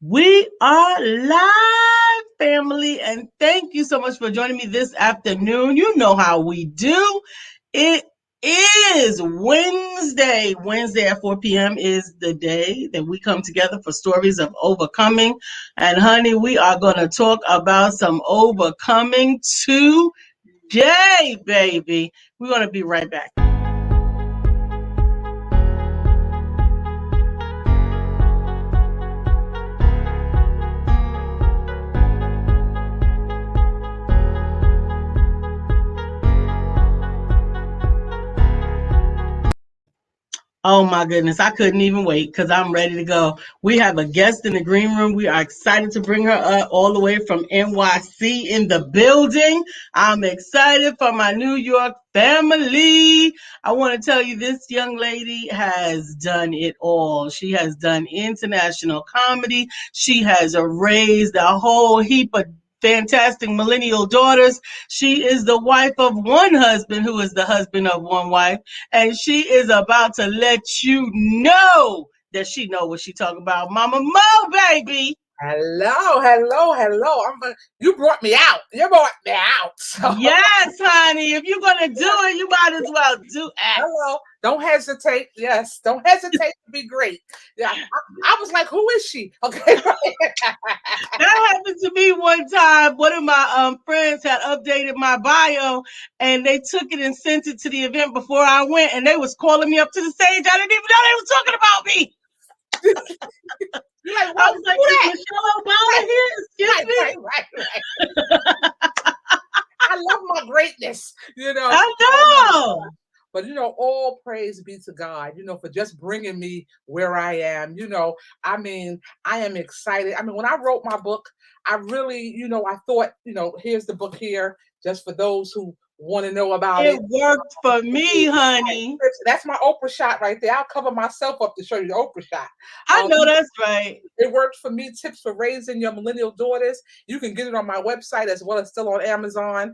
We are live, family, and thank you so much for joining me this afternoon. You know how we do. It is Wednesday. Wednesday at 4 p.m. is the day that we come together for stories of overcoming. And honey, we are going to talk about some overcoming today, baby. We're going to be right back. Oh my goodness, I couldn't even wait because I'm ready to go. We have a guest in the green room. We are excited to bring her up all the way from NYC in the building. I'm excited for my New York family. I want to tell you, this young lady has done it all. She has done international comedy. She has raised a whole heap of fantastic millennial daughters. She is the wife of one husband who is the husband of one wife, and she is about to let you know that she know what she talking about. Mama Mo, baby. Hello. You brought me out. You brought me out. So, Yes, honey. If you're gonna do it, you might as well do act. hello. Don't hesitate. Yes, don't hesitate to be great. Yeah, I was like, who is she? Okay. That happened to me one time. One of my friends had updated my bio, and they took it and sent it to the event before I went, and they was calling me up to the stage. I didn't even know they was talking about me. You're like, I what? was like, Who is that? Michelle Obama here? Excuse me. Right. I love my greatness. I Oh my know. God. But all praise be to God, for just bringing me where I am. I am excited. I mean, when I wrote my book, I really, I thought, here's the book here, just for those who want to know about It it. worked for me, honey. That's my Oprah shot right there. I'll cover myself up to show you the Oprah shot. I Um, know that's right. it worked for me. Tips for raising your millennial daughters. You can get it on my website as well as still on Amazon.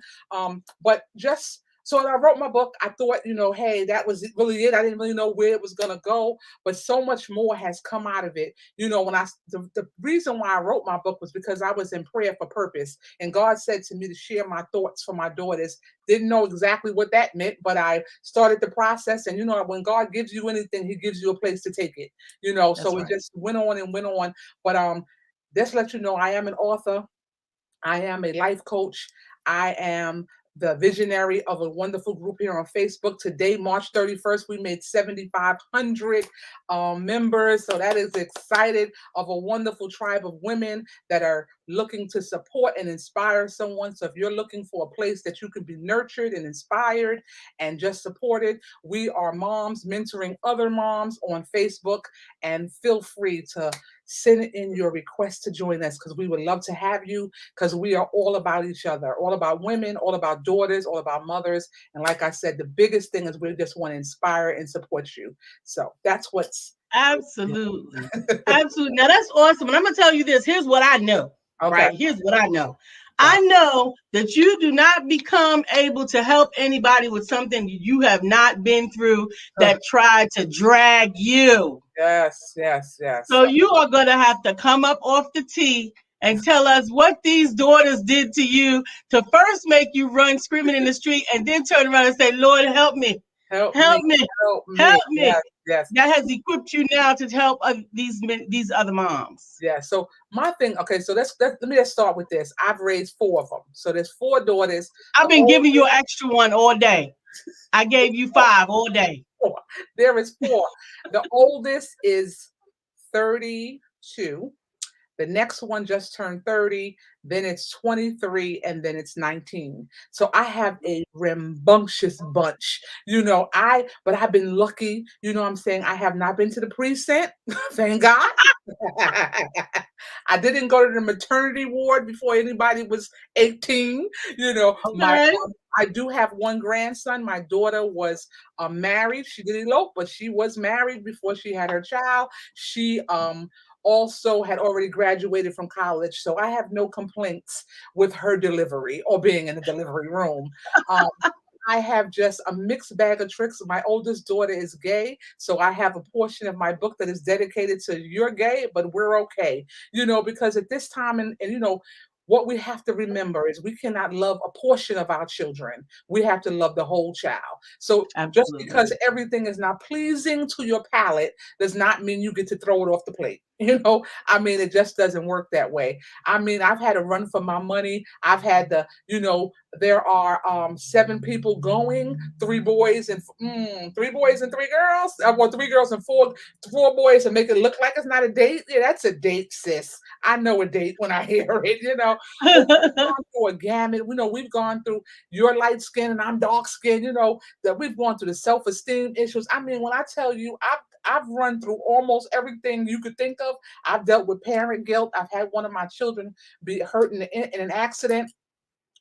But just so when I wrote my book, I thought, hey, that was really it. I didn't really know where it was gonna go, but so much more has come out of it. The reason why I wrote my book was because I was in prayer for purpose, and God said to me to share my thoughts for my daughters. Didn't know exactly what that meant, but I started the process. And when God gives you anything, He gives you a place to take it. That's So it right. just went on and went on. But just to let you know, I am an author. I am a life coach. I am the visionary of a wonderful group here on Facebook. Today, March 31st, we made 7,500 members. So that is excited of a wonderful tribe of women that are looking to support and inspire someone. So if you're looking for a place that you can be nurtured and inspired and just supported, we are moms mentoring other moms on Facebook. And feel free to send in your request to join us because we would love to have you because we are all about each other, all about women, all about daughters, all about mothers. And like I said, the biggest thing is we just want to inspire and support you. So that's what's Absolutely. Absolutely. Now that's awesome. And I'm gonna tell you this. Here's what I know. okay. Right. Here's what I know. I know that you do not become able to help anybody with something you have not been through that tried to drag you. Yes. So you are going to have to come up off the tee and tell us what these daughters did to you to first make you run screaming in the street and then turn around and say, Lord, help me, Help me, help me, help me. help me. Yes. That has equipped you now to help these other moms. Yeah. So my thing, okay, so let me just start with this. I've raised four of them. So there's four daughters. I've The been giving you oldest an extra one all day. I gave you 5 all day. four. There is four. The oldest is 32. The next one just turned 30, then it's 23, and then it's 19. So I have a rambunctious bunch. But I've been lucky, what I'm saying. I have not been to the precinct, thank God. I didn't go to the maternity ward before anybody was 18. My Okay. I do have one grandson. My daughter was married. She did elope, but she was married before she had her child. She also had already graduated from college, so I have no complaints with her delivery or being in the delivery room. Um, I have just a mixed bag of tricks. My oldest daughter is gay, so I have a portion of my book that is dedicated to you're gay, but we're okay. Because at this time, and what we have to remember is we cannot love a portion of our children. We have to love the whole child. So just Absolutely. because everything is not pleasing to your palate does not mean you get to throw it off the plate. It just doesn't work that way. I've had to run for my money. I've had there are 7 people going, 3 boys and 3 girls. Well, 3 girls and four boys, and make it look like it's not a date. Yeah, that's a date, sis. I know a date when I hear it. But we've gone through a gamut. We've gone through your light skin and I'm dark skin. That we've gone through the self-esteem issues. When I tell you, I've run through almost everything you could think of. I've dealt with parent guilt. I've had one of my children be hurt in an accident.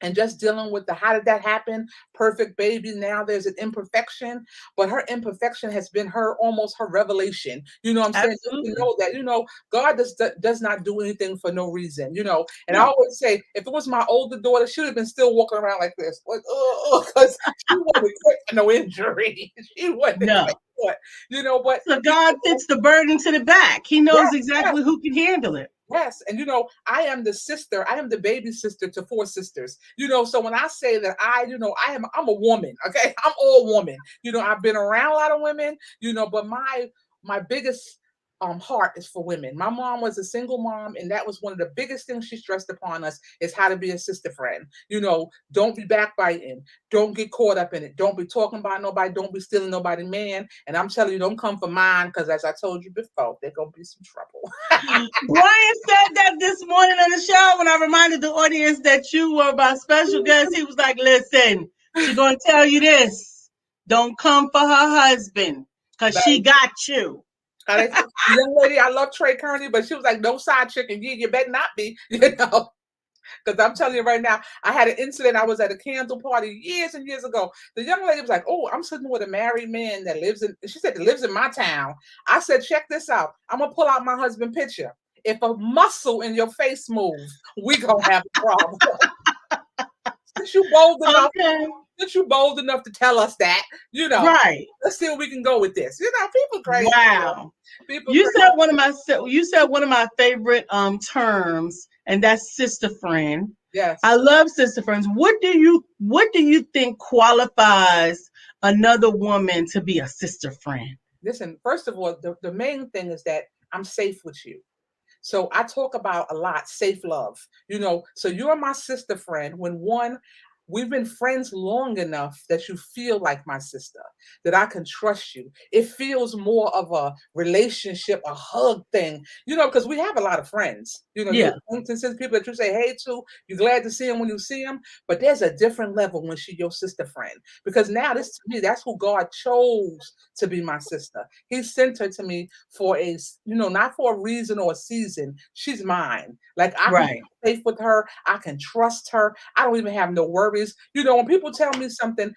And just dealing with how did that happen? Perfect baby. Now there's an imperfection, but her imperfection has been almost her revelation. You know what I'm saying? Just to Absolutely. know that, God does not do anything for no reason. And I No. always say, if it was my older daughter, she would have been still walking around like this. Like, because she wasn't quick for no injury. She wasn't quick No. for it. But So God fits the burden to the back. He knows yeah, exactly who can handle it. yes, and I am the baby sister to 4 sisters. So when I say that I'm a woman, okay? I'm all woman. I've been around a lot of women, but my biggest heart is for women. My mom was a single mom, and that was one of the biggest things she stressed upon us is how to be a sister friend. Don't be backbiting, don't get caught up in it, don't be talking about nobody, don't be stealing nobody man. And I'm telling you, don't come for mine, because as I told you before, there's gonna be some trouble. Brian said that this morning on the show when I reminded the audience that you were my special guest. He was like, listen, she going to tell you this. Don't come for her husband because she got you. The young lady, I love Trey Kearney, but she was like, no side chicken. You better not be, Because I'm telling you right now, I had an incident. I was at a candle party years and years ago. The young lady was like, oh, I'm sitting with a married man she said, that lives in my town. I said, check this out. I'm going to pull out my husband's picture. If a muscle in your face moves, we going to have a problem. Since you bold enough, Okay. to tell us that, Right. let's see where we can go with this. People crazy. Wow. People You crazy. said one of my favorite terms, and that's sister friend. Yes. I love sister friends. What do you think qualifies another woman to be a sister friend? Listen, first of all, the main thing is that I'm safe with you. So I talk about a lot safe love. So you're my sister friend we've been friends long enough that you feel like my sister, that I can trust you. It feels more of a relationship, a hug thing, because we have a lot of friends. You Yeah. instances, people that you say hey to, you're glad to see them when you see them, but there's a different level when she's your sister friend. Because now this to me, that's who God chose to be my sister. He sent her to me for not for a reason or a season. She's mine. Like I can Right. be safe with her. I can trust her. I don't even have no worries. When people tell me something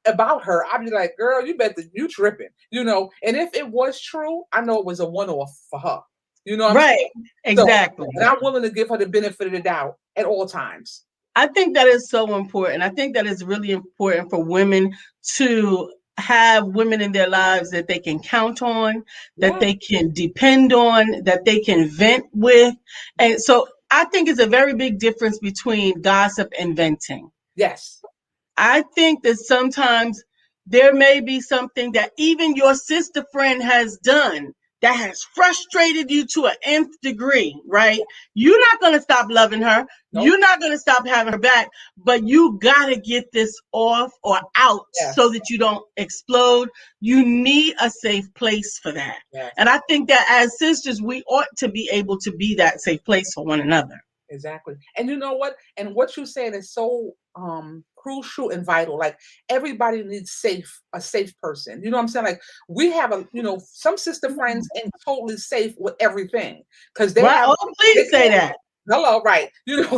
about her, I'd be like, girl, you tripping. And if it was true, I know it was a one-off for her. You know what I'm Right. saying? So, Exactly. and I'm willing to give her the benefit of the doubt at all times. I think that is so important. I think that is really important for women to have women in their lives that they can count on, that Yeah. they can depend on, that they can vent with. And so I think it's a very big difference between gossip and venting. Yes. I think that sometimes there may be something that even your sister friend has done that has frustrated you to an nth degree, right? You're not going to stop loving her. Nope. You're not going to stop having her back, but you got to get this off or out so Yes. that you don't explode. You need a safe place for that. Yes. And I think that as sisters, we ought to be able to be that safe place for one another. Exactly. And you know what? And what you're saying is so crucial and vital. Like everybody needs a safe person. You know what I'm saying? Like we have some sister friends ain't totally safe with everything because Right? Oh, they please say can't that. hello, right.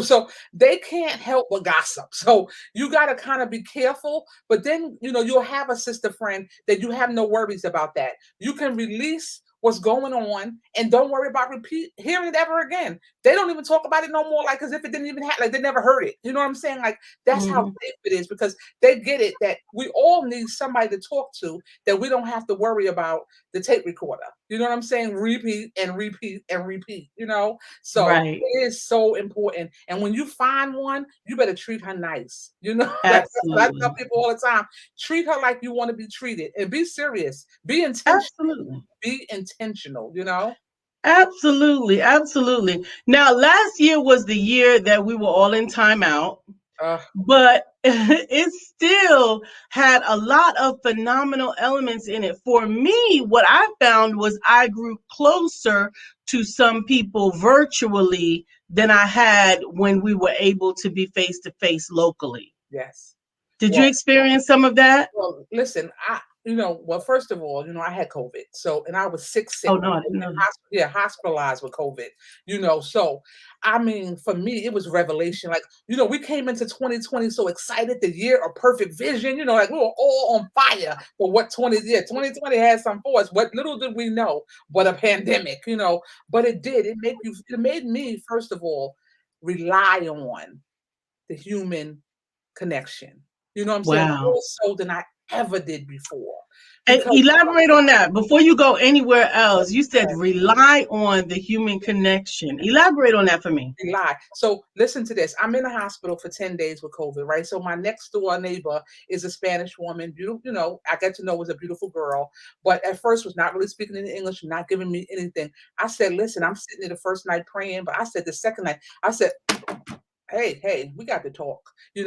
So they can't help but gossip. So you gotta kind of be careful, but then you'll have a sister friend that you have no worries about that. You can release what's going on, and don't worry about repeat hearing it ever again. They don't even talk about it no more, like as if it didn't even happen, like they never heard it. You know what I'm saying? Like that's how Hmm. safe it is because they get it that we all need somebody to talk to, that we don't have to worry about the tape recorder. You know what I'm saying? Repeat and repeat and repeat, you know? So Right. it is so important. And when you find one, you better treat her nice. You know, that's what I tell Absolutely. people all the time. Treat her like you want to be treated and be serious. Be intentional. Absolutely. Be intentional, you know? Absolutely. Absolutely. Now, last year was the year that we were all in timeout, Uh, but it still had a lot of phenomenal elements in it. For me, what I found was I grew closer to some people virtually than I had when we were able to be face to face locally. yes. Did you Well, experience some of that? Well, listen, well, first of all, I had COVID. So, and I was sick, Oh, no, I didn't know that. yeah, hospitalized with COVID, So, I mean, for me, it was revelation. Like, we came into 2020 so excited, the year of perfect vision, like we were all on fire for what 2020 had some for us. What little did we know what a pandemic, but it did. It made me, first of all, rely on the human connection. You know what I'm saying? Wow. More so than I ever did before. And Because elaborate on that before you go anywhere else. You said rely on the human connection. Elaborate on that for me. we lie. So listen to this. I'm in the hospital for 10 days with COVID, right? So my next door neighbor is a Spanish woman. Beautiful, I get to know was a beautiful girl, but at first was not really speaking in English, not giving me anything. I said, listen, I'm sitting there the first night praying, but I said the second night, I said, hey, we got to talk.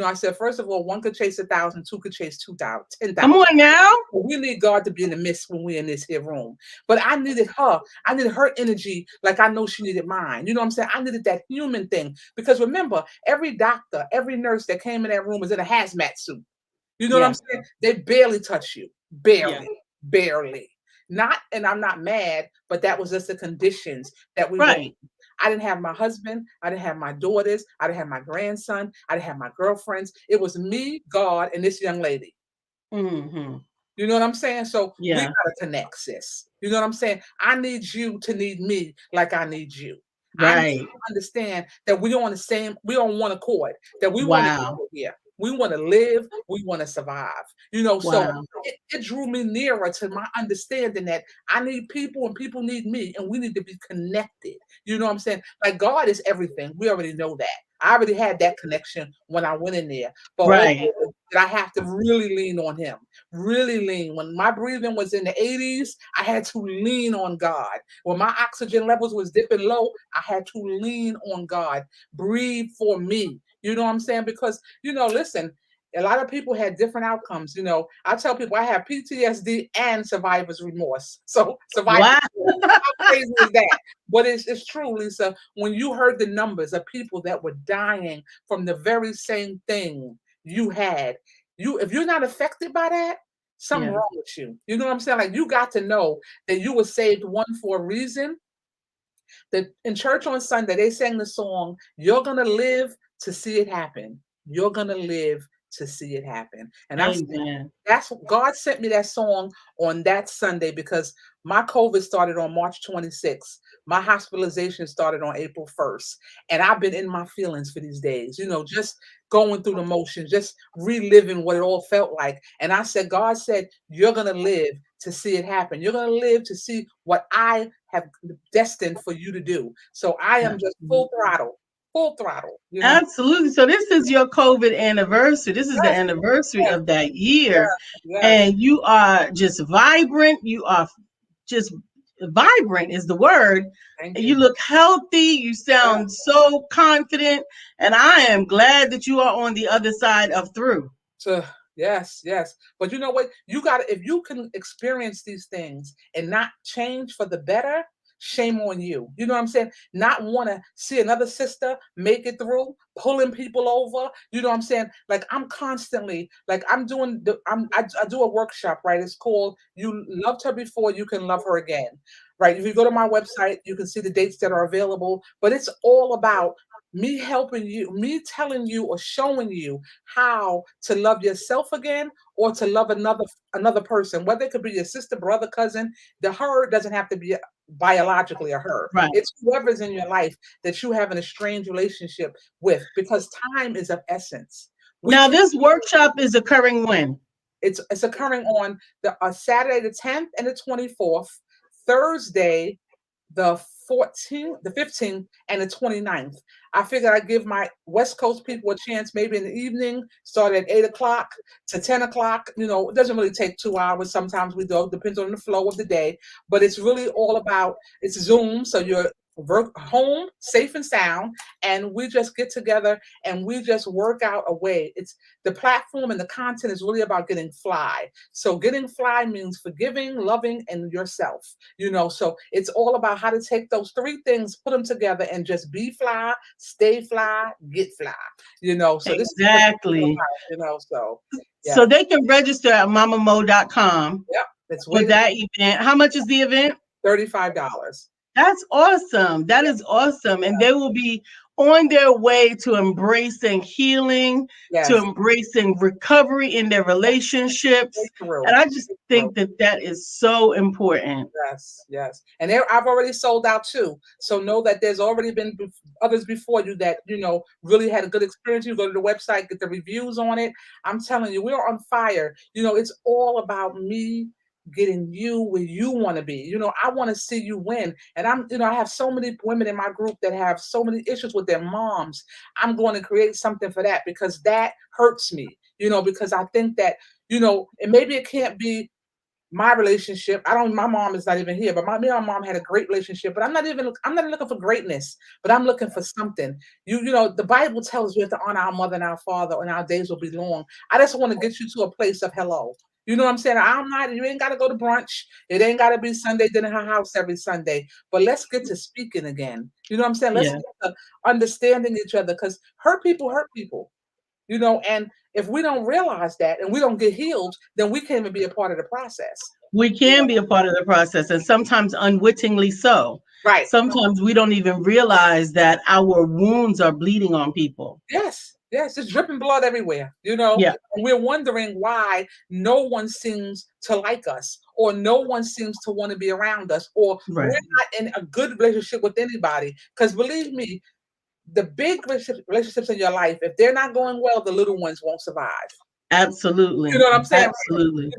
I said, first of all, one could chase 1,000, two could chase 2,000, ten Come thousand. on now. We need God to be in the midst when we're in this here room. But I needed her. I needed her energy like I know she needed mine. You know what I'm saying? I needed that human thing. Because remember, every doctor, every nurse that came in that room was in a hazmat suit. You know what I'm Yeah. saying? They barely touch you. Yeah. Barely. Barely. Not, and I'm not mad, but that was just the conditions that we were. Right. I didn't have my husband. I didn't have my daughters. I didn't have my grandson. I didn't have my girlfriends. It was me, God, and this young lady. Hmm. You know what I'm saying? So we Yeah. gotta connect, sis. You know what I'm saying? I need you to need me like I need you. I need you Right. to understand that we on one accord, that we want to Wow. get here. We want to live, we want to survive. So Wow. it drew me nearer to my understanding that I need people and people need me, and we need to be connected. You know what I'm saying? Like God is everything. We already know that. I already had that connection when I went in there. But oh, Right. I have to really lean on him, really lean. When my breathing was in the 80s, I had to lean on God. When my oxygen levels was dipping low, I had to lean on God. Breathe for me. You know what I'm saying? Because, listen, a lot of people had different outcomes. I tell people I have PTSD and survivor's remorse. So survivor's Wow. remorse. How crazy is that? But it's true, Lisa. When you heard the numbers of people that were dying from the very same thing you had, if you're not affected by that, something Yeah. wrong with you. You know what I'm saying? Like you got to know that you were saved one for a reason. That in church on Sunday they sang the song, "You're gonna live to see it happen. You're gonna live to see it happen." And Amen. that's God sent me that song on that Sunday because my COVID started on March 26th. My hospitalization started on April 1st. And I've been in my feelings for these days, just going through the motions, just reliving what it all felt like. And I said, God said, you're going to live to see it happen. You're going to live to see what I have destined for you to do. So I am just full throttle. Absolutely. So this is your COVID anniversary. This is the Yes, anniversary yes, of that year. yes, yes. And you are just vibrant. You are just vibrant is the word. Thank You you. look healthy. You sound so confident. And I am glad that you are on the other side of through. So yes, yes. But you know what? You got to if you can experience these things and not change for the better, shame on you. You know what I'm saying? Not want to see another sister make it through, pulling people over. You know what I'm saying? Like I'm constantly like I do a workshop, right? It's called You Loved Her Before You Can Love Her Again. Right. If you go to my website, you can see the dates that are available, but it's all about me helping you, me telling you or showing you how to love yourself again or to love another person, whether it could be your sister, brother, cousin. The her doesn't have to be biologically a her. Right. It's whoever's in your life that you have an estranged relationship with, because time is of essence. We Now, can't. this workshop is occurring when? It's occurring on the Saturday the 10th and the 24th, Thursday the 14th, the 15th, and the 29th. I figured I'd give my West Coast people a chance, maybe in the evening, start at 8 o'clock to 10 o'clock. It doesn't really take 2 hours. Sometimes we do, depends on the flow of the day. But it's really all about, it's Zoom, so you're home, safe and sound, and we just get together and we just work out a way. It's the platform and the content is really about getting fly. So getting fly means forgiving, loving, and yourself. So it's all about how to take those three things, put them together, and just be fly, stay fly, get fly. So this is what it's all Exactly. about. So yeah, So they can register at mamamo.com yep, it's for waiting that event. How much is the event? $35. That's awesome. That is awesome. And they will be on their way to embracing healing, to Yes, embracing recovery in their relationships. breakthrough. And I just think that that is so important. Yes, yes. And I've already sold out too. So know that there's already been others before you that, really had a good experience. You go to the website, get the reviews on it. I'm telling you, we're on fire. It's all about me getting you where you want to be. I want to see you win. And I have so many women in my group that have so many issues with their moms. I'm going to create something for that because that hurts me, because I think that, and maybe it can't be my relationship. My mom is not even here, but me and my mom had a great relationship, but I'm not looking for greatness, but I'm looking for something. The Bible tells us we have to honor our mother and our father and our days will be long. I just want to get you to a place of hello. You know what I'm saying? You ain't got to go to brunch. It ain't got to be Sunday dinner at her house every Sunday, but let's get to speaking again. You know what I'm saying? Let's Yeah, get to understanding each other because hurt people. And if we don't realize that and we don't get healed, then we can't even be a part of the process. we can be a part of the process, and sometimes unwittingly so. Right. Sometimes we don't even realize that our wounds are bleeding on people. Yes. Yes. It's dripping blood everywhere. Yeah, And we're wondering why no one seems to like us or no one seems to want to be around us or we're right. not in a good relationship with anybody. Because believe me, the big relationships in your life, if they're not going well, the little ones won't survive. You Absolutely. know what I'm saying? Absolutely.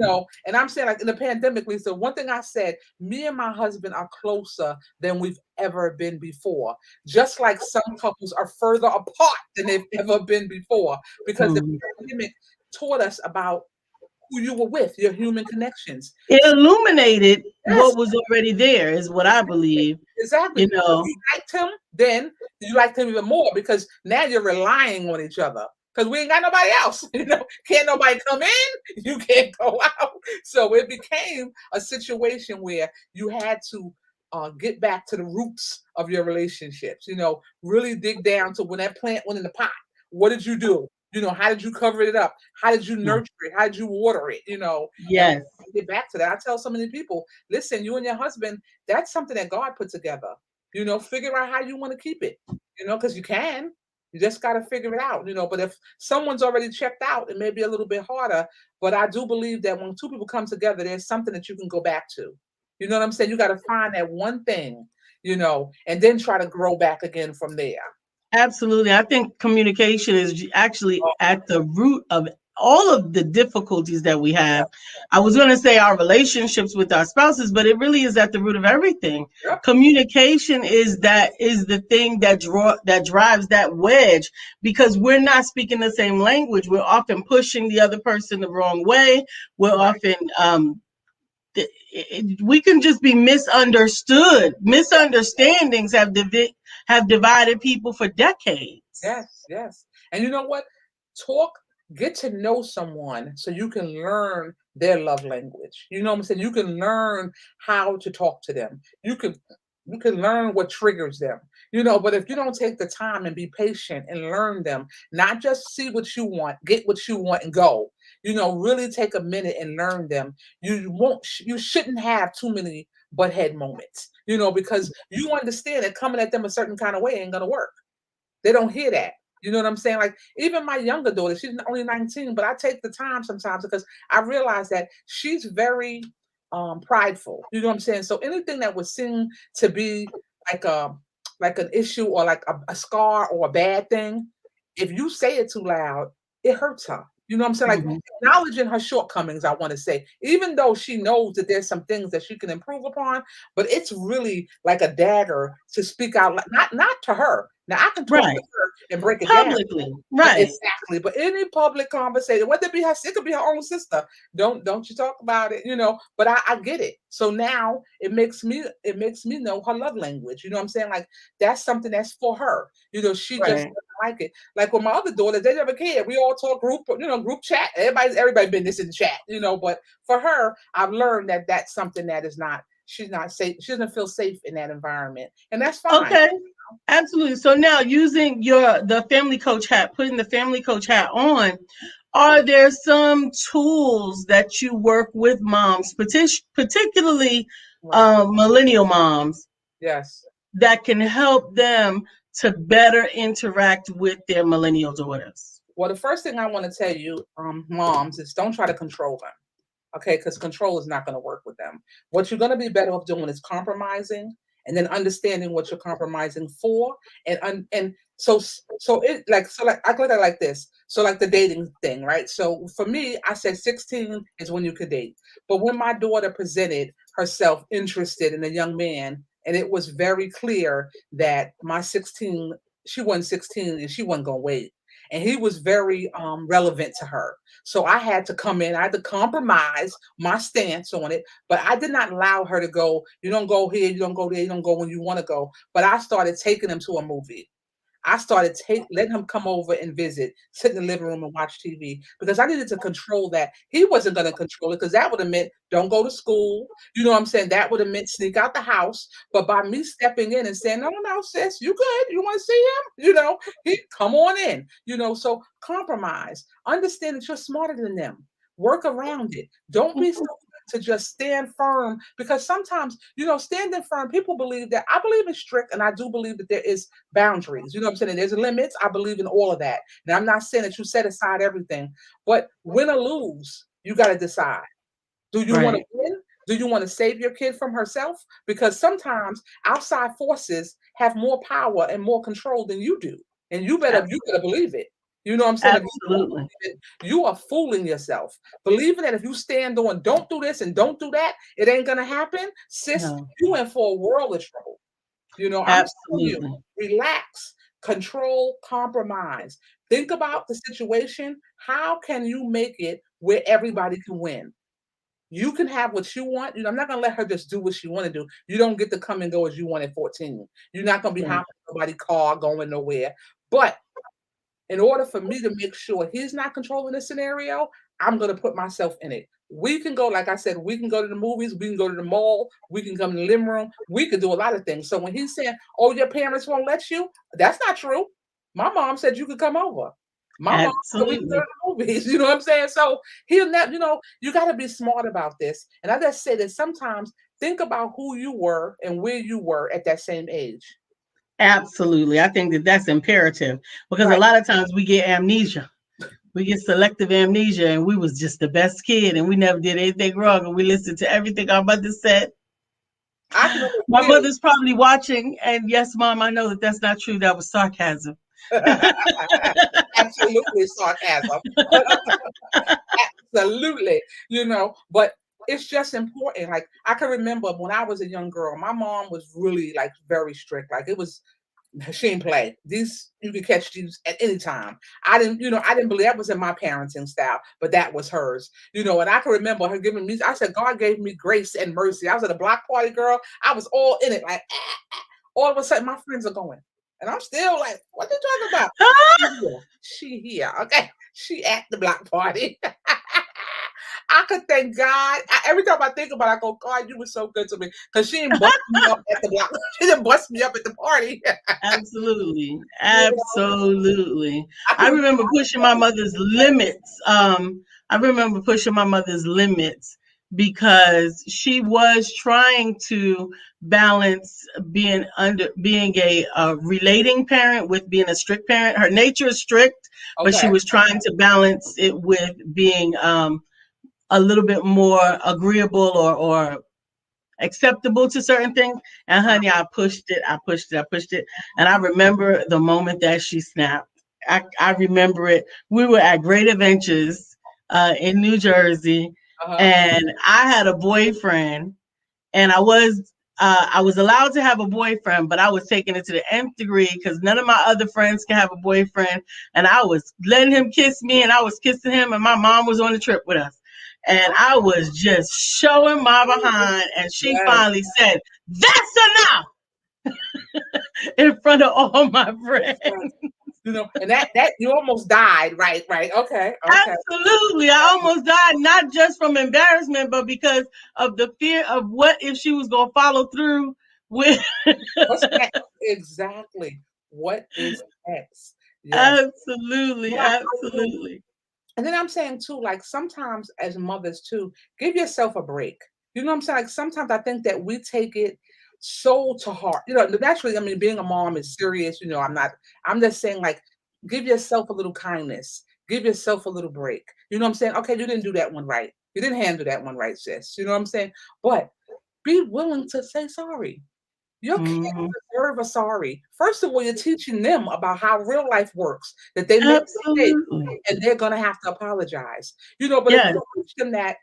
And I'm saying like in the pandemic, Lisa, one thing I said, me and my husband are closer than we've ever been before. Just like some couples are further apart than they've ever been before. Because the Mhm. pandemic taught us about who you were with, your human connections. It illuminated Yes, what was already there, is what I believe. exactly. You If know, you liked him, then you liked him even more because now you're relying on each other. Because we ain't got nobody else. Can't nobody come in, you can't go out. So it became a situation where you had to get back to the roots of your relationships, really dig down to when that plant went in the pot. What did you do? How did you cover it up? How did you nurture it? How did you water it? And yes, get back to that. I tell so many people, listen, you and your husband, that's something that God put together. Figure out how you want to keep it, because you can. You just got to figure it out, But if someone's already checked out, it may be a little bit harder. But I do believe that when two people come together, there's something that you can go back to. You know what I'm saying? You got to find that one thing, and then try to grow back again from there. absolutely. I think communication is actually Oh, at the root of all of the difficulties that we yeah. have. I was going to say our relationships with our spouses, but it really is at the root of everything. Yep. Communication is the thing that drives that wedge, because we're not speaking the same language. We're often pushing the other person the wrong way. We're Right. often we can just be misunderstood. Misunderstandings have divided people for decades. Yes, yes. And you know what? Talk, get to know someone so you can learn their love language. You know what I'm saying? You can learn how to talk to them. You can learn what triggers them. But if you don't take the time and be patient and learn them, not just see what you want, get what you want and go. Really take a minute and learn them. You shouldn't have too many butt head moments, because you understand that coming at them a certain kind of way ain't gonna work. They don't hear that. You know what I'm saying? Like even my younger daughter, she's only 19, but I take the time sometimes because I realize that she's very prideful. You know what I'm saying? So anything that would seem to be like a like an issue or like a scar or a bad thing, if you say it too loud, it hurts her. You know what I'm saying? Like Mhm. acknowledging her shortcomings, I want to say, even though she knows that there's some things that she can improve upon, but it's really like a dagger to speak out, not to her. Now I can talk to Right. her and break it down. Publicly. Right. Exactly. But any public conversation, whether it be her, it could be her own sister. Don't you talk about it, you know. But I get it. So now it makes me know her love language. You know what I'm saying? Like that's something that's for her. You know, she just Right. doesn't like it. Like with my other daughters, they never cared. We all talk group chat. Everybody business in chat, you know. But for her, I've learned that that's something that is not. She's not safe. She doesn't feel safe in that environment, and that's fine. Okay. Absolutely. So now using the family coach hat, putting the family coach hat on, are there some tools that you work with moms, particularly Right. millennial moms, Yes. that can help them to better interact with their millennial daughters? Well, the first thing I want to tell you, moms, is don't try to control them. Okay, because control is not going to work with them. What you're going to be better off doing is compromising, and then understanding what you're compromising for, and so I look at it like this. So like the dating thing, right? So for me, I said 16 is when you could date, but when my daughter presented herself interested in a young man, and it was very clear that my 16, she wasn't 16, and she wasn't going to wait. And he was very relevant to her. So I had to come in, I had to compromise my stance on it, but I did not allow her to go, you don't go here, you don't go there, you don't go when you want to go. But I started taking him to a movie. I started letting him come over and visit, sit in the living room and watch TV because I needed to control that. He wasn't going to control it because that would have meant don't go to school. You know what I'm saying? That would have meant sneak out the house. But by me stepping in and saying, no, no, sis, you good? You want to see him? You know, he come on in. You know, so compromise. Understand that you're smarter than them. Work around it. Don't be so quick to just stand firm because sometimes, standing firm, people believe that I believe in strict and I do believe that there is boundaries. You know what I'm saying? And there's limits. I believe in all of that. And I'm not saying that you set aside everything, but win or lose, you got to decide. Do you want to Right. win? Do you want to save your kid from herself? Because sometimes outside forces have more power and more control than you do. And you better believe it. You know what I'm saying? If you don't Absolutely. believe it, you are fooling yourself. Believing that if you stand on don't do this and don't do that, it ain't gonna happen, sis, No. you in for a world of trouble. I'm telling you, Absolutely. relax, control, compromise. Think about the situation. How can you make it where everybody can win? You can have what you want. I'm not gonna let her just do what she want to do. You don't get to come and go as you want at 14. You're not gonna be Right. hopping in nobody's car going nowhere. But in order for me to make sure he's not controlling the scenario, I'm gonna put myself in it. We can go, like I said, we can go to the movies, we can go to the mall, we can come in the living room, we can do a lot of things. So when he's saying, "Oh, your parents won't let you," that's not true. My mom said you could come over. My mom said we can go to Absolutely. the movies. You know what I'm saying? So he'll never, you got to be smart about this. And I just say that sometimes think about who you were and where you were at that same age. Absolutely. I think that that's imperative because a Right. lot of times we get amnesia. We get selective amnesia and we was just the best kid and we never did anything wrong and we listened to everything our mother said. I can remember My clearly. mother's probably watching and yes, mom, I know that that's not true. That was sarcasm. Absolutely sarcasm. Absolutely, but it's just important. Like I can remember when I was a young girl, my mom was really like very strict. Like it was she didn't play. These you could catch these at any time. I didn't believe that was in my parenting style, but that was hers. And I can remember her giving me. I said, God gave me grace and mercy. I was at a block party, girl. I was all in it, like all of a sudden my friends are going. And I'm still like, what you talking about? She here. Okay. She at the block party. I could thank God. Every time I think about it, I go, God, you were so good to me. Because she didn't bust me up at the block. She didn't bust me up at the party. Absolutely. You know, Absolutely. I I can remember pushing my mother's limits. I remember pushing my mother's limits because she was trying to balance being a relating parent with being a strict parent. Her nature is strict, but she Okay. was trying to balance it with being a little bit more agreeable or acceptable to certain things. And honey, I pushed it, I pushed it, I pushed it. And I remember the moment that she snapped. I remember it. We were at Great Adventures in New Jersey, Uh-huh. and I had a boyfriend, and I was allowed to have a boyfriend, but I was taking it to the nth degree because none of my other friends can have a boyfriend, and I was letting him kiss me, and I was kissing him, and my mom was on the trip with us, and I was just showing my behind, and she Yes. finally said, "That's enough," in front of all my friends. And that you almost died, right? Right. Okay. Okay. Absolutely. I almost died, not just from embarrassment, but because of the fear of what if she was going to follow through with. What's next? Exactly. What is next? Yes. Absolutely. Yeah, I agree. Absolutely. And then I'm saying too, like sometimes as mothers too, give yourself a break. You know what I'm saying? Like sometimes I think that we take it so to heart. Naturally, I mean, being a mom is serious. I'm just saying, like, give yourself a little kindness. Give yourself a little break. You know what I'm saying? Okay, you didn't do that one right. You didn't handle that one right, sis. You know what I'm saying? But be willing to say sorry. Your kids Mhm. deserve a sorry. First of all, you're teaching them about how real life works, that they make mistakes Absolutely. and they're gonna have to apologize. But if Yes. you teach them that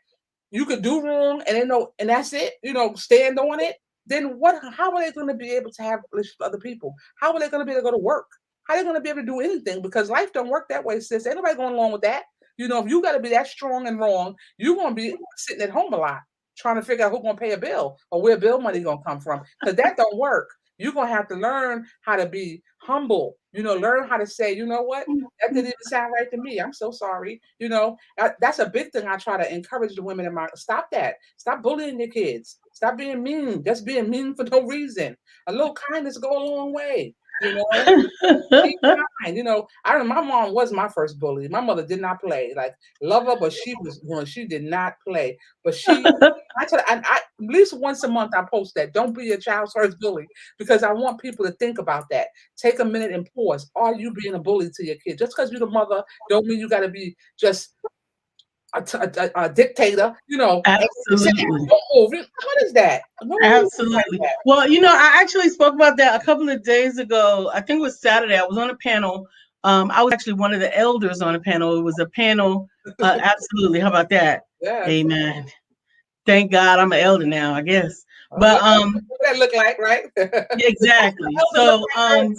you could do wrong and they know and that's it, stand on it, then how are they gonna be able to have relationships with other people? How are they gonna be able to go to work? How are they gonna be able to do anything? Because life don't work that way, sis. Ain't nobody going along with that. If you gotta be that strong and wrong, you're gonna be sitting at home a lot trying to figure out who's gonna pay a bill or where bill money gonna come from. Because that don't work. You're gonna have to learn how to be humble, learn how to say, you know what? That didn't even sound right to me. I'm so sorry. That's a big thing I try to encourage the women in my stop that. Stop bullying your kids. Stop being mean. Just being mean for no reason. A little kindness go a long way, you know. Be kind. I remember my mom was my first bully. My mother did not play. Like love her, but she did not play. But I tell at least once a month I post that. Don't be your child's first bully because I want people to think about that. Take a minute and pause. Are you being a bully to your kid? Just because you're the mother, don't mean you got to be just a dictator. And sit down, Absolutely. don't move. What is that? No, like Absolutely. that. Well, I actually spoke about that a couple of days ago. I think it was Saturday. I was on a panel. I was actually one of the elders on a panel. It was a panel. Absolutely. How about that? Yes. Amen. Thank God I'm an elder now, I guess. What But that look like, right? exactly. Elder look So like very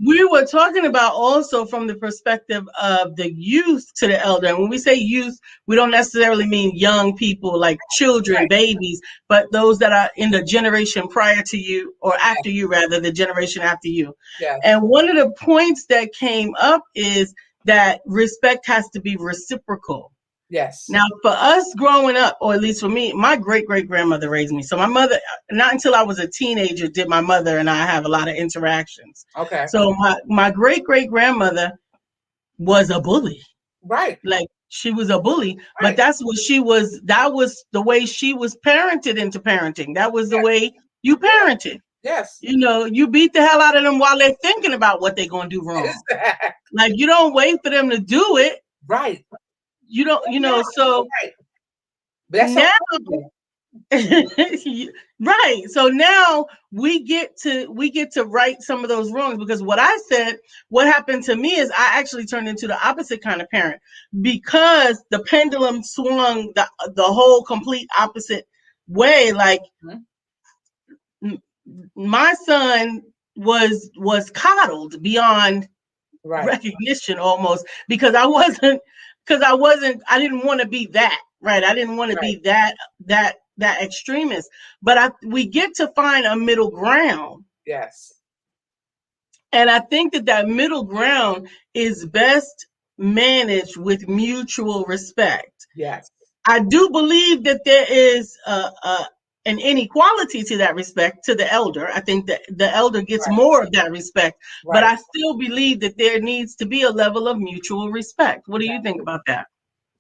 we were talking about also from the perspective of the youth to the elder. And when we say youth, we don't necessarily mean young people like children, Right. babies, but those that are in the generation prior to you or Yes. after you, rather, the generation after you. Yes. And one of the points that came up is that respect has to be reciprocal. Yes. Now, for us growing up, or at least for me, my great great grandmother raised me. So my mother, not until I was a teenager, did my mother and I have a lot of interactions. Okay. So my great great grandmother was a bully. Right. Like she was a bully, but Right. that's what she was. That was the way she was parented into parenting. That was the Yes. way you Yes. parented. Yes. You beat the hell out of them while they're thinking about what they're gonna do wrong. Like you don't wait for them to do it. Right. You don't, Yeah. so Right. But that's so now funny. right. So now we get to right some of those wrongs because what happened to me is I actually turned into the opposite kind of parent because the pendulum swung the whole complete opposite way. Like Mhm. my son was coddled beyond Right. recognition almost I didn't want to be that, right? I didn't want to Right. be that extremist, but we get to find a middle ground, Yes. and I think that middle ground is best managed with mutual respect. Yes. I do believe that there is an inequality to that respect to the elder. I think that the elder gets Right. more of that respect, but Right. I still believe that there needs to be a level of mutual respect. What do Yeah. you think about that?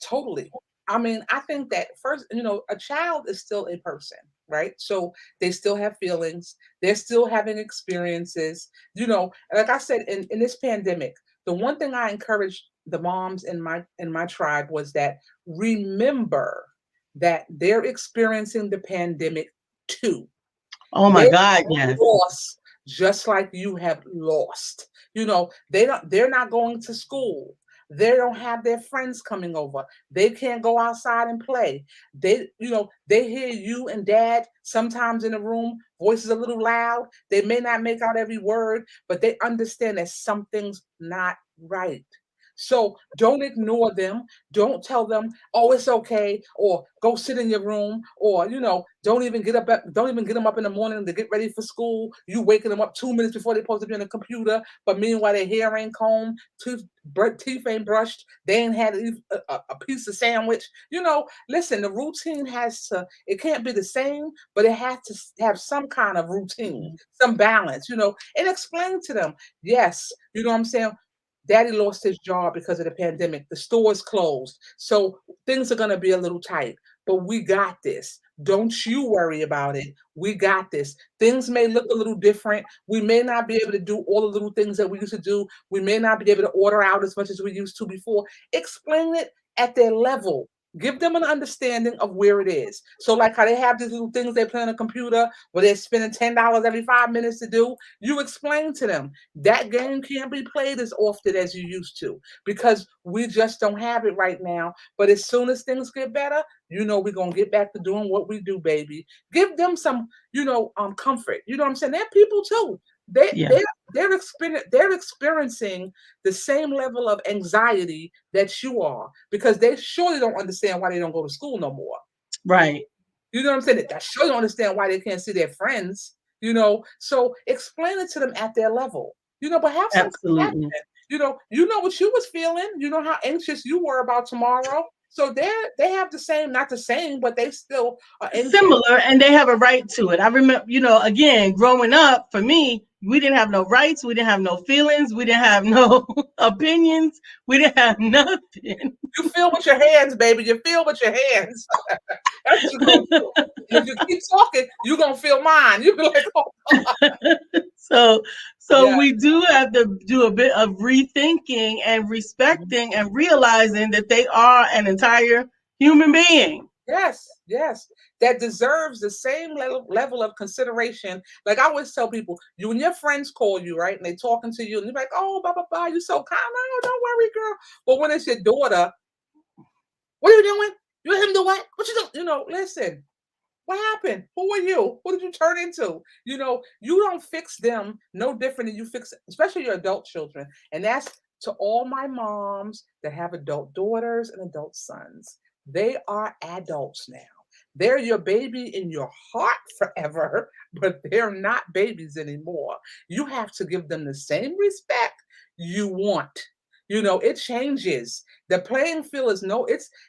Totally. I mean, I think that first, a child is still a person, right? So they still have feelings, they're still having experiences, like I said, in this pandemic, the one thing I encouraged the moms in my tribe was that remember that they're experiencing the pandemic too. Oh my They God, have yes. lost just like you have lost. They're not going to school. They don't have their friends coming over. They can't go outside and play. They hear you and dad sometimes in the room, voices a little loud. They may not make out every word, but they understand that something's not right. So don't ignore them. Don't tell them, "Oh, it's okay," or "Go sit in your room," or don't even get them up in the morning to get ready for school. You waking them up 2 minutes before they're supposed to be on the computer, but meanwhile their hair ain't combed, teeth ain't brushed, they ain't had a piece of sandwich. Listen, the routine it can't be the same, but it has to have some kind of routine, some balance, and explain to them, yes, you know what I'm saying? Daddy lost his job because of the pandemic. The store's closed. So things are going to be a little tight, but we got this. Don't you worry about it. We got this. Things may look a little different. We may not be able to do all the little things that we used to do. We may not be able to order out as much as we used to before. Explain it at their level. Give them an understanding of where it is. So, like how they have these little things they play on a computer where they're spending $10 every 5 minutes to do, you explain to them that game can't be played as often as you used to because we just don't have it right now. But as soon as things get better, we're gonna get back to doing what we do, baby. Give them some, comfort. You know what I'm saying? They're people too. They Yeah. they they're experiencing the same level of anxiety that you are because they surely don't understand why they don't go to school no more. Right. You know what I'm saying? They surely don't understand why they can't see their friends. So explain it to them at their level. But have some compassion. Absolutely. You know what you was feeling. You know how anxious you were about tomorrow. So they have the same, not the same, but they still are anxious. Similar, and they have a right to it. I remember, again, growing up, for me, we didn't have no rights, we didn't have no feelings, we didn't have no opinions, we didn't have nothing. You feel with your hands, baby. You feel with your hands. That's what you're gonna do. And if you keep talking, you're gonna feel mine. You'll be like, oh God. so Yeah. we do have to do a bit of rethinking and respecting and realizing that they are an entire human being. Yes. That deserves the same level of consideration. Like I always tell people, you and your friends call you, right? And they talking to you, and you're like, oh, blah, blah, blah, you're so kind. No, don't worry, girl. But when it's your daughter, what are you doing? You let him do what? What you do? Listen, what happened? Who are you? What did you turn into? You don't fix them no different than you fix, especially your adult children. And that's to all my moms that have adult daughters and adult sons. They are adults now. They're your baby in your heart forever, but they're not babies anymore. You have to give them the same respect you want. It changes. The playing field is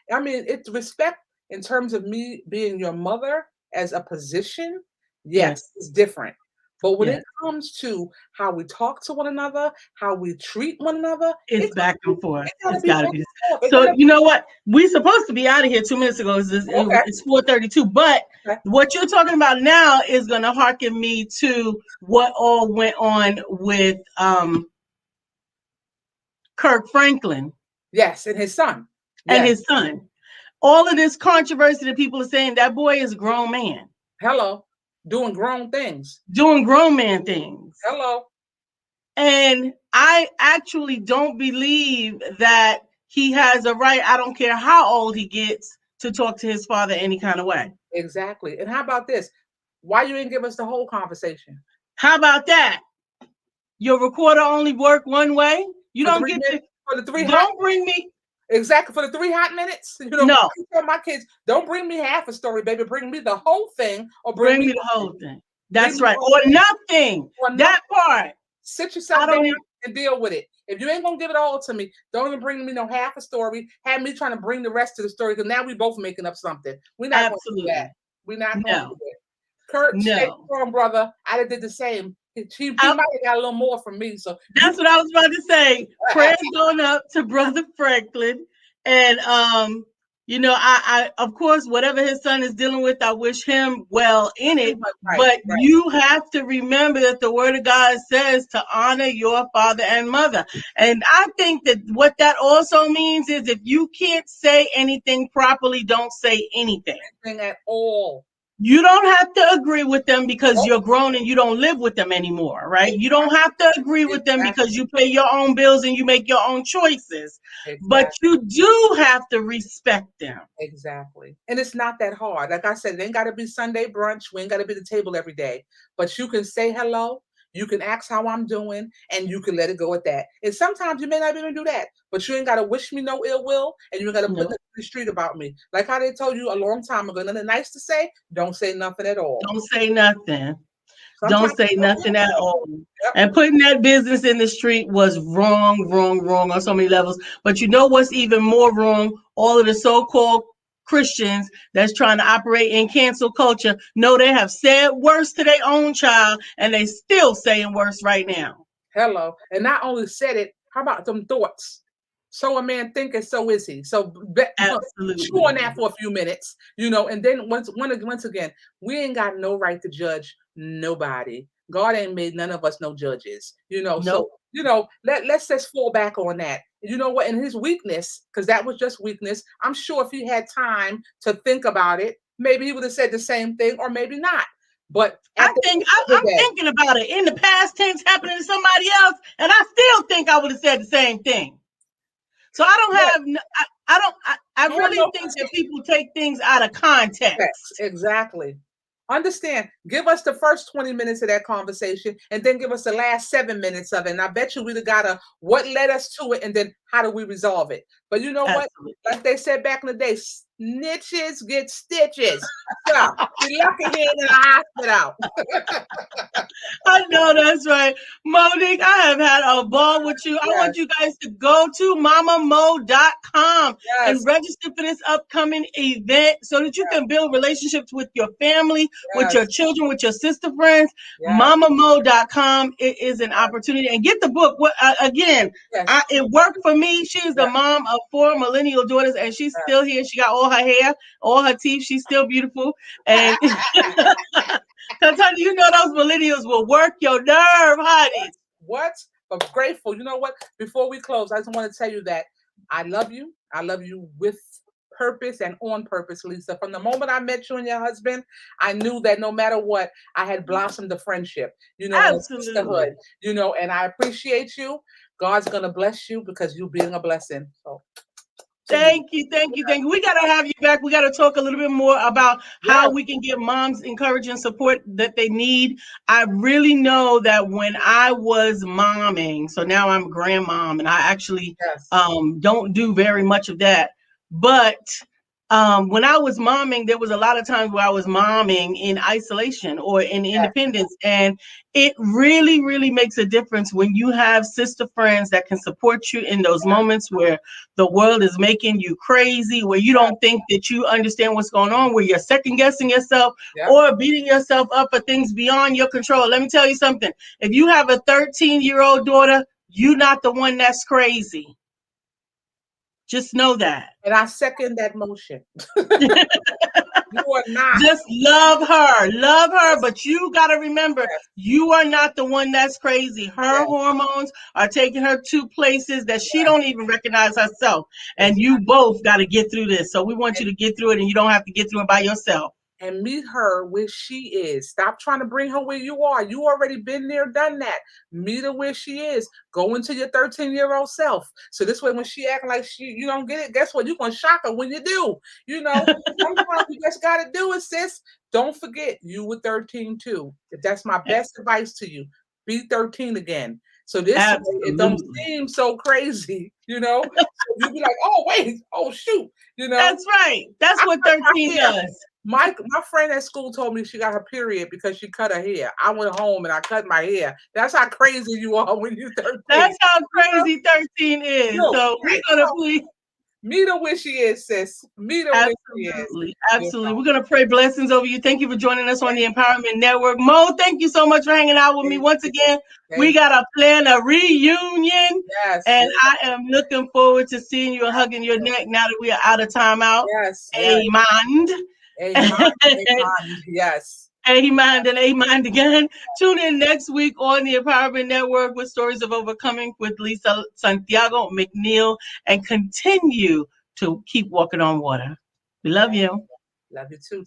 it's respect in terms of me being your mother as a position. Yes. Yes, it's different. But when Yes. it comes to how we talk to one another, how we treat one another, It's back and forth. it gotta It's be got to back be. and forth. It So gotta you know what? We supposed to be out of here 2 minutes ago. okay. It's 4:32. But Okay. what you're talking about now is going to hearken me to what all went on with Kirk Franklin Yes, and his son. and Yes. his son. All of this controversy that people are saying, that boy is a grown man Hello. Doing grown things. doing grown man things. Hello. And I actually don't believe that he has a right, I don't care how old he gets, to talk to his father any kind of way. Exactly. And how about this? Why you didn't give us the whole conversation? How about that? Your recorder only work one way. You For don't 3 minutes? For the 3 hot don't bring me. exactly for the 3 hot minutes? No, I tell my kids, don't bring me half a story, baby. Bring me the whole thing, or bring bring me me the whole thing. bring That's me the right. whole Or thing. nothing. Or nothing. That part. Sit I yourself don't down need. and deal with it. If you ain't gonna give it all to me, don't even bring me no half a story. Have me trying to bring the rest of the story because now we both making up something. We're not going to do that. Absolutely. We're not going to do No. it. Kurt, stay No. strong, brother. I did the same. He might have got a little more from me. So That's what I was about to say. Prayers going up to Brother Franklin. And You know, of course, whatever his son is dealing with, I wish him well in it. Right, But right. you have to remember that the word of God says to honor your father and mother. And I think that what that also means is if you can't say anything properly, don't say anything. Anything at all. You don't have to agree with them because Nope. you're grown and you don't live with them anymore, right? You don't have to agree with them because Exactly. you pay your own bills and you make your own choices. But Exactly. you do have to respect them. Exactly. And it's not that hard. Like I said, it ain't got to be Sunday brunch. We ain't got to be at the table every day. But you can say hello. You can ask how I'm doing, and you can let it go at that. And sometimes you may not even do that, but you ain't got to wish me no ill will, and you ain't got to put No, nothing in the street about me. Like how they told you a long time ago, nothing nice to say, don't say nothing at all. don't say nothing. Don't Sometimes, say nothing at all. yep, And putting that business in the street was wrong, wrong, wrong on so many levels. But you know what's even more wrong? All of the so-called Christians that's trying to operate in cancel culture know they have said worse to their own child, and they still saying worse right now. hello. And not only said it, how about them thoughts? So a man thinketh, so is he. So chew Absolutely. on that for a few minutes, and then once again, we ain't got no right to judge nobody. God ain't made none of us no judges, So Nope. let's just fall back on that. You know what? In his weakness, because that was just weakness. I'm sure if he had time to think about it, maybe he would have said the same thing, or maybe not. But I at the think end of I'm the day, thinking about it in the past tense happening to somebody else, and I still think I would have said the same thing. So I don't yeah, have, I don't, I I have really no think that people take things out of context. exactly. Understand, give us the first 20 minutes of that conversation and then give us the last 7 minutes of it. And I bet you we'd have got a what led us to it and then how do we resolve it. But you know what? Absolutely. Like they said back in the day, snitches get stitches. So be lucky here in the hospital. I know that's right. Monique, I have had a ball with you. I Yes, want you guys to go to mamamo.com and yes, register for this upcoming event so that you can build relationships with your family, with your yes, children, with your sister friends. yes, Mamamo.com. It is an opportunity. And get the book. Again, yes, it worked for me. She is the yes, mom of 4 millennial daughters, and she's still here. She got all her hair, all her teeth. She's still beautiful. And because, honey, you know those millennials will work your nerve, honey. what? But grateful. You know what? Before we close, I just want to tell you that I love you. I love you with purpose and on purpose, Lisa. From the moment I met you and your husband, I knew that no matter what, I had blossomed a friendship, and a sisterhood, Absolutely. and I appreciate you. God's gonna bless you because you being a blessing. So to you. Thank you, thank you, thank you. We got to have you back. We got to talk a little bit more about how Yes, we can give moms encouraging support that they need. I really know that when I was momming, so now I'm grandmom, and I actually yes, don't do very much of that. But when I was momming, there was a lot of times where I was momming in isolation or in yes, independence, and it really, really makes a difference when you have sister friends that can support you in those moments where the world is making you crazy, where you don't think that you understand what's going on, where you're second guessing yourself yep. or beating yourself up for things beyond your control. Let me tell you something. If you have a 13-year-old daughter, you're not the one that's crazy. Just know that. And I second that motion. You are not. Just love her, Yes, but you got to remember, yes, you are not the one that's crazy. Her yes, hormones are taking her to places that she don't even recognize herself, and yes. you both got to get through this. So we want you to get through it, and you don't have to get through it by yourself. And meet her where she is. Stop trying to bring her where you are. You already been there, done that. Meet her where she is. Go into your 13-year-old self. So this way, when she acting like you don't get it, guess what? You're gonna shock her when you do. Sometimes you just gotta do it, sis. Don't forget, you were 13 too. If that's my best advice to you, be 13 again. So this way, it don't Absolutely. seem so crazy. So you be like, oh wait, oh shoot. That's right. That's I what cut my 13 hair. does. My friend at school told me she got her period because she cut her hair. I went home and I cut my hair. That's how crazy you are when you're 13. That's how You know, crazy 13 is. you So we're right. going to please. Meet her where she is, sis. Meet her where she is. Absolutely. You Absolutely. know. We're going to pray blessings over you. Thank you for joining us on the Empowerment Network. Mo, thank you so much for hanging out with me. Once again, we got to plan a reunion. Yes. And I am looking forward to seeing you and hugging your neck now that we are out of timeout. Yes. Amen. Amen. Amen. Yes. Amen and amen again. Tune in next week on the Empowerment Network with Stories of Overcoming with Lisa Santiago McNeill, and continue to keep walking on water. We love you. Love you too.